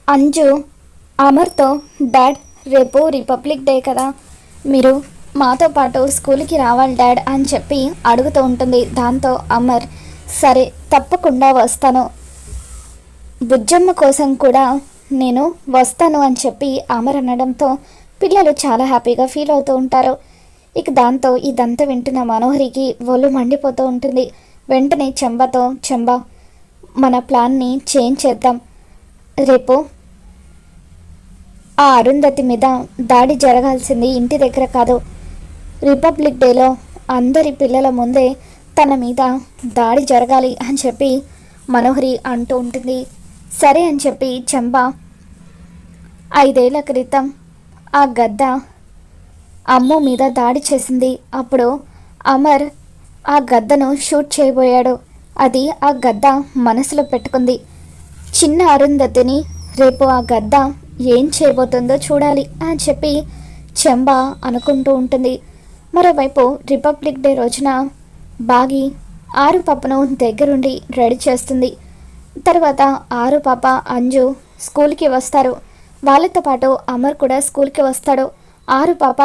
Anju అమర్తో, dad రేపు republic day కదా, మీరు మాతో పాటు స్కూల్కి రావాలి డాడ్ అని చెప్పి అడుగుతూ ఉంటుంది. దాంతో అమర్ సరే తప్పకుండా వస్తాను, బుజ్జమ్మ కోసం కూడా నేను వస్తాను అని చెప్పి అమర్ అనడంతో పిల్లలు చాలా హ్యాపీగా ఫీల్ అవుతూ ఉంటారు. ఇక దాంతో ఇదంతా వింటున్న మనోహరికి ఒళ్ళు మండిపోతూ ఉంటుంది. వెంటనే చెంబతో, చెంబ మన ప్లాన్ని చేంజ్ చేద్దాం, రేపు ఆ అరుంధతి మీద దాడి జరగాల్సింది ఇంటి దగ్గర కాదు, రిపబ్లిక్ డేలో అందరి పిల్లల ముందే తన మీద దాడి జరగాలి అని చెప్పి మనోహరి అంటూ ఉంటుంది. సరే అని చెప్పి చెంబ 5 ఏళ్ల క్రితం ఆ గద్ద అమ్ము మీద దాడి చేసింది. అప్పుడు అమర్ ఆ గద్దను షూట్ చేయబోయాడు. అది ఆ గద్ద మనసులో పెట్టుకుంది. చిన్న అరుంధతిని రేపు ఆ గద్ద ఏం చేయబోతుందో చూడాలి అని చెప్పి చెంబ అనుకుంటూ ఉంటుంది. మరోవైపు రిపబ్లిక్ డే రోజున బాగి ఆరు పాపను దగ్గరుండి రెడీ చేస్తుంది. తర్వాత ఆరు పాప అంజు స్కూల్కి వస్తారు. వాళ్ళతో పాటు అమర్ కూడా స్కూల్కి వస్తాడు. ఆరు పాప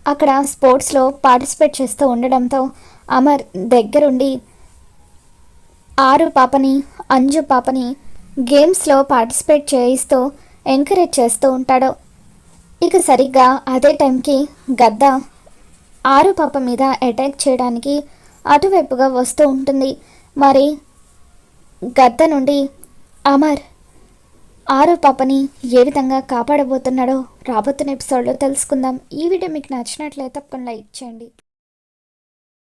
అక్కడ స్పోర్ట్స్లో పార్టిసిపేట్ చేస్తూ ఉండడంతో అమర్ దగ్గరుండి ఆరు పాపని, అంజు పాపని గేమ్స్లో పార్టిసిపేట్ చేయిస్తూ ఎంకరేజ్ చేస్తూ ఉంటాడు. ఇక సరిగ్గా అదే టైంకి గద్ద ఆరు పాప మీద అటాక్ చేయడానికి అటువైపుగా వస్తూ ఉంటుంది. మరి గద్ద నుండి అమర్ ఆరు పాపని ఏ విధంగా కాపాడబోతున్నాడో రాబోతున్న ఎపిసోడ్లో తెలుసుకుందాం. ఈ వీడియో మీకు నచ్చినట్లయితే తప్పకుండా లైక్ చేయండి.